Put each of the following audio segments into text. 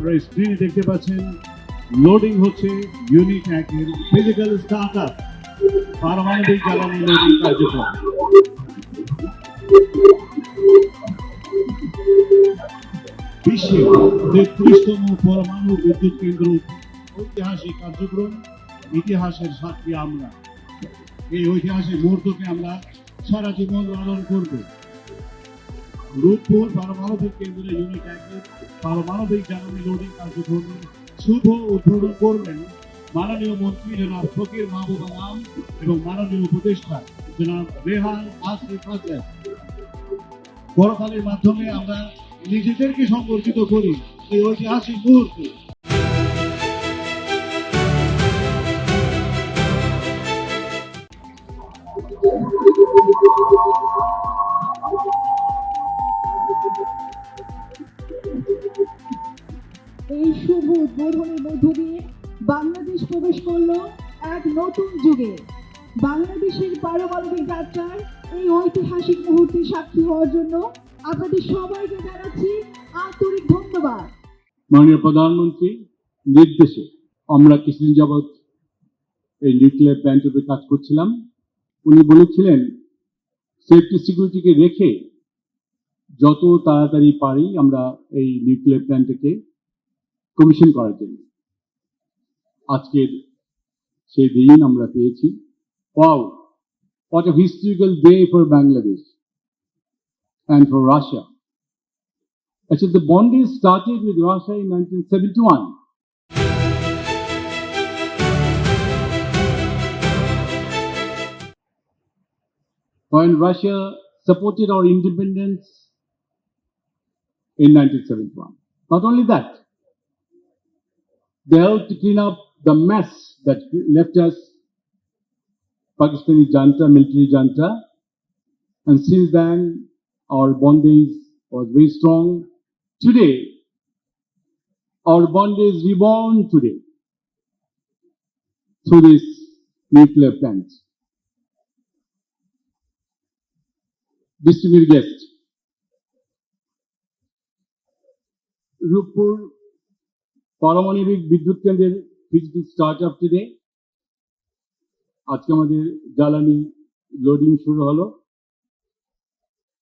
আপনারা স্ক্রিনে দেখতে পাচ্ছেন লোডিং হচ্ছে ইউনিট একের ফিজিক্যাল স্টার্টআপ পারমাণবিক জ্বালানি লোডিং কার্যক্রম। বিশ্বের ৩৩তম পরমাণু বিদ্যুৎ কেন্দ্র ঐতিহাসিক কার্যক্রম। ইতিহাসের সাক্ষী আমরা। এই ঐতিহাসিক মুহূর্তকে আমরা সারা জীবন লালন করব। রূপপুর পারমাণবিক কেন্দ্রের ইউনিট একের পারমাণবিক জ্বালানি লোডিং কার্যক্রমের শুভ উদ্বোধন করবেন মাননীয় মন্ত্রী জনাব ফকির মাহবুব আলম এবং মাননীয় উপদেষ্টা জনাব রেহান আসিফ হাসান। করতালির মাধ্যমে আমরা নিজেদেরকে সংগঠিত করি এই ঐতিহাসিক মুহূর্তে। এই শুভ উদ্বোধনের মধ্য দিয়ে বাংলাদেশ প্রবেশ করলো এক নতুন যুগে। বাংলাদেশের পারমাণবিক যাত্রার এই ঐতিহাসিক মুহূর্তে সাক্ষী হওয়ার জন্য আপনাদের সবাইকে জানাচ্ছি আন্তরিক ধন্যবাদ। মাননীয় প্রধানমন্ত্রী নির্দেশে আমরা কিছুদিন যাবৎ এই নিউক্লিয়ার প্ল্যান্টের উপরে কাজ করছিলাম। উনি বলেছিলেন সেফটি সিকিউরিটিকে রেখে যত তাড়াতাড়ি পারি আমরা এই নিউক্লিয়ার প্ল্যান্টকে কমিশন করার জন্য। আজকের সেই দিন আমরা পেয়েছি। Wow, what a historical day for Bangladesh and for Russia. Actually, the bondage started with Russia in 1971. When Russia supported our independence in 1971. Not only that, they helped to clean up the mess that left us Pakistani junta, military junta, and since then our bondage was very strong. Today, our bondage reborn today through this nuclear plant. Distinguished guests, Rooppur পারমাণবিক বিদ্যুৎ কেন্দ্রের physical startup today. আজকে আমাদের জ্বালানি loading শুরু হলো।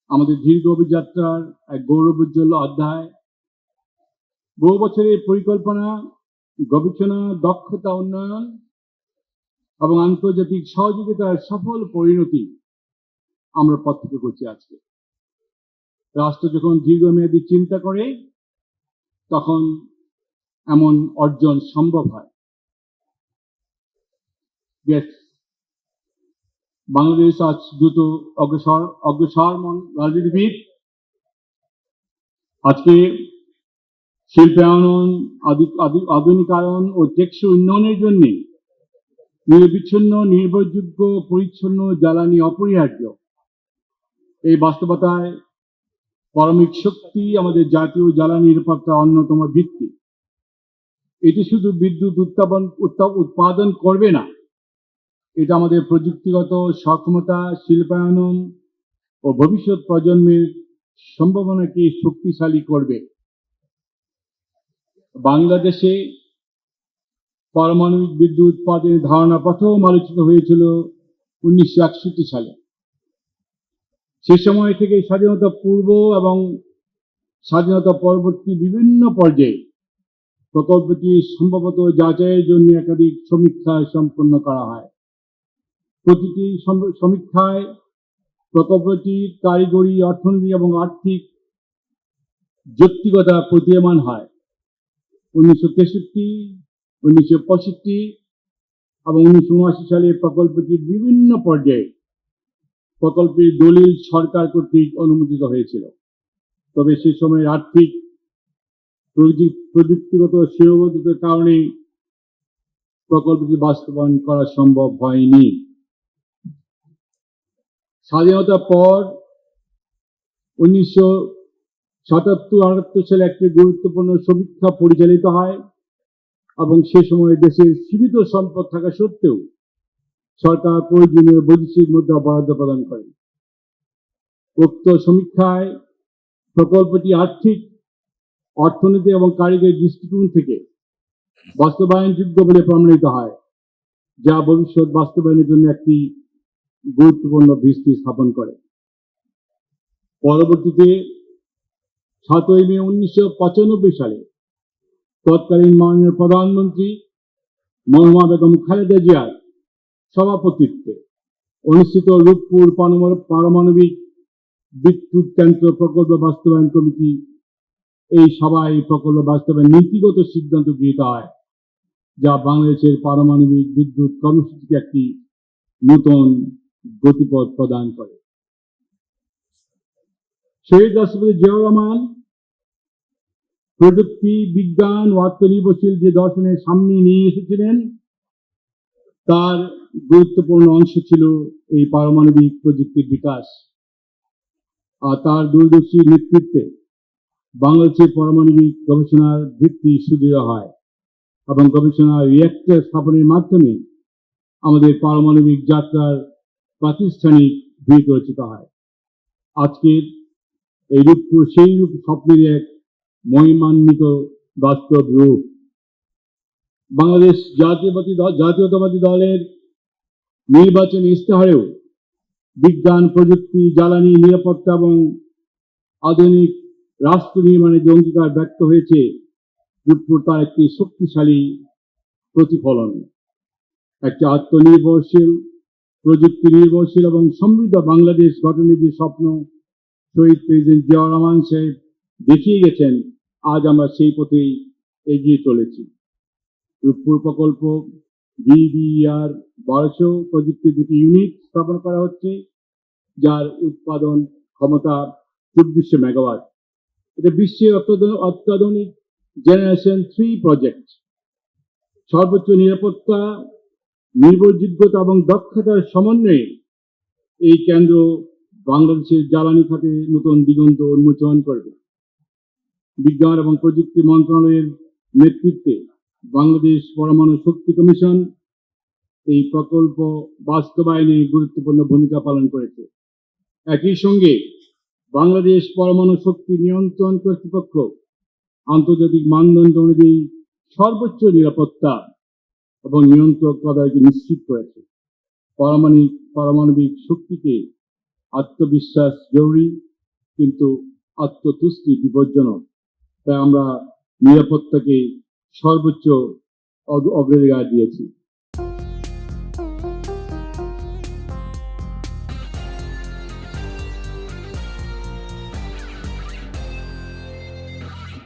আমাদের দীর্ঘ অভিযাত্রার এক গৌরবোজ্জ্বল অধ্যায়। বহু বছরের পরিকল্পনা, গবেষণা, দক্ষতা উন্নয়ন এবং আন্তর্জাতিক সহযোগিতার সফল পরিণতি আমরা প্রত্যক্ষ করছি আজকে। রাষ্ট্র যখন দীর্ঘমেয়াদী চিন্তা করে তখন এমন অর্জন সম্ভব হয়। বাংলাদেশ আজ দ্রুত অগ্রসরমান রাজনীতিবিদ। আজকে শিল্পায়ন, আধুনিকায়ন ও টেকসই উন্নয়নের জন্য নিরবিচ্ছিন্ন, নির্ভরযোগ্য, পরিচ্ছন্ন জ্বালানি অপরিহার্য। এই বাস্তবতায় পারমাণবিক শক্তি আমাদের জাতীয় জ্বালানি নিরাপত্তার অন্যতম ভিত্তি। এটি শুধু বিদ্যুৎ উৎপাদন করবে না, এটা আমাদের প্রযুক্তিগত সক্ষমতা, শিল্পায়ন ও ভবিষ্যৎ প্রজন্মের সম্ভাবনাকে শক্তিশালী করবে। বাংলাদেশে পারমাণবিক বিদ্যুৎ উৎপাদনের ধারণা প্রথম আলোচিত হয়েছিল 1961 সালে। সে সময় থেকে স্বাধীনতা পূর্ব এবং স্বাধীনতা পরবর্তী বিভিন্ন পর্যায়ে প্রকল্পটি সম্ভবত যাচাইয়ের জন্য একাধিক সমীক্ষা সম্পন্ন করা হয়। প্রতিটি সমীক্ষায় প্রকল্পটির কারিগরি, অর্থনৈতিক এবং আর্থিক যৌক্তিকতা প্রতীয়মান হয়। 1963, 1965 এবং 1979 সালে প্রকল্পটির বিভিন্ন পর্যায়ে প্রকল্পের দলিল সরকার কর্তৃক অনুমোদিত হয়েছিল। তবে সে সময় আর্থিক প্রযুক্তিগত সীমাবদ্ধতার কারণে প্রকল্পটি বাস্তবায়ন করা সম্ভব হয়নি। স্বাধীনতার পর 1977-78 সালে একটি গুরুত্বপূর্ণ সমীক্ষা পরিচালিত হয় এবং সে সময় দেশের সীমিত সম্পদ থাকা সত্ত্বেও সরকার প্রয়োজনীয় বৈদেশিক মুদ্রা বরাদ্দ প্রদান করে। উক্ত সমীক্ষায় প্রকল্পটি আর্থিক অর্থনীতি এবং কারিগরি দৃষ্টিকোণ থেকে বাস্তবায়নযোগ্য বলে প্রমাণিত হয়, যা ভবিষ্যৎ বাস্তবায়নের জন্য একটি গুরুত্বপূর্ণ ভিত্তি স্থাপন করে। পরবর্তীতে 7ই মে 1995 সালে তৎকালীন মাননীয় প্রধানমন্ত্রী মরহুমা বেগম খালেদা জিয়ার সভাপতিত্বে অনুষ্ঠিত রূপপুর পারমাণবিক বিদ্যুৎ কেন্দ্র প্রকল্প বাস্তবায়ন কমিটি এই সভায় প্রকল্প বাস্তবায়ন নীতিগত সিদ্ধান্ত গৃহীত হয়, যা বাংলাদেশের পারমাণবিক বিদ্যুৎ কর্মসূচিকে একটি নতুন গতিপথ প্রদান করে। শহীদ রাষ্ট্রপতি জিয়াউর রহমান প্রযুক্তি, বিজ্ঞান ও আত্মনির্ভরশীল যে দর্শনের সামনে নিয়ে এসেছিলেন, তার গুরুত্বপূর্ণ অংশ ছিল এই পারমাণবিক প্রযুক্তির বিকাশ। আর তার দূরদর্শী নেতৃত্বে বাংলাদেশের পারমাণবিক গবেষণার ভিত্তি সুদৃঢ় হয় এবং গবেষণা রিয়েক্টর স্থাপনের মাধ্যমে আমাদের পারমাণবিক যাত্রার প্রাতিষ্ঠানিক ভিত রচিত হয়। আজকের এই রূপপুর সেই রূপ স্বপ্নের এক মহিমান্বিত বাস্তব রূপ। বাংলাদেশ জাতীয়তাবাদী দলের নির্বাচনী ইস্তেহারেও বিজ্ঞান, প্রযুক্তি, জ্বালানি, নিরাপত্তা এবং আধুনিক রাষ্ট্র নির্মাণের যে অঙ্গীকার ব্যক্ত হয়েছে, রূপপুর তার একটি শক্তিশালী প্রতিফলন। একটি আত্মনির্ভরশীল, প্রযুক্তি নির্ভরশীল এবং সমৃদ্ধ বাংলাদেশ গঠনের যে স্বপ্ন শহীদ প্রেসিডেন্ট জিয়াউর রহমান সাহেব দেখিয়ে গেছেন, আজ আমরা সেই পথেই এগিয়ে চলেছি। রূপপুর প্রকল্প VBER 1200 প্রযুক্তির 2টি ইউনিট স্থাপন করা হচ্ছে, যার উৎপাদন ক্ষমতা 2400 মেগাওয়াট। এটা বিশ্বের অত্যাধুনিক জেনারেশন 3 প্রজেক্ট। সর্বোচ্চ নিরাপত্তা, নির্ভরযোগ্যতা এবং দক্ষতার সমন্বয়ে এই কেন্দ্র বাংলাদেশের জ্বালানি খাতে নতুন দিগন্ত উন্মোচন করবে। বিজ্ঞান এবং প্রযুক্তি মন্ত্রণালয়ের নেতৃত্বে বাংলাদেশ পরমাণু শক্তি কমিশন এই প্রকল্প বাস্তবায়নে গুরুত্বপূর্ণ ভূমিকা পালন করেছে। একই সঙ্গে বাংলাদেশ পরমাণু শক্তি নিয়ন্ত্রণ কর্তৃপক্ষ আন্তর্জাতিক মানদণ্ড অনুযায়ী সর্বোচ্চ নিরাপত্তা এবং নিয়ন্ত্রক তদারকি নিশ্চিত করেছে। পারমাণবিক শক্তিকে আত্মবিশ্বাস জরুরি, কিন্তু আত্মতুষ্টি বিপজ্জনক। তাই আমরা নিরাপত্তাকে সর্বোচ্চ অগ্রাধিকার দিয়েছি।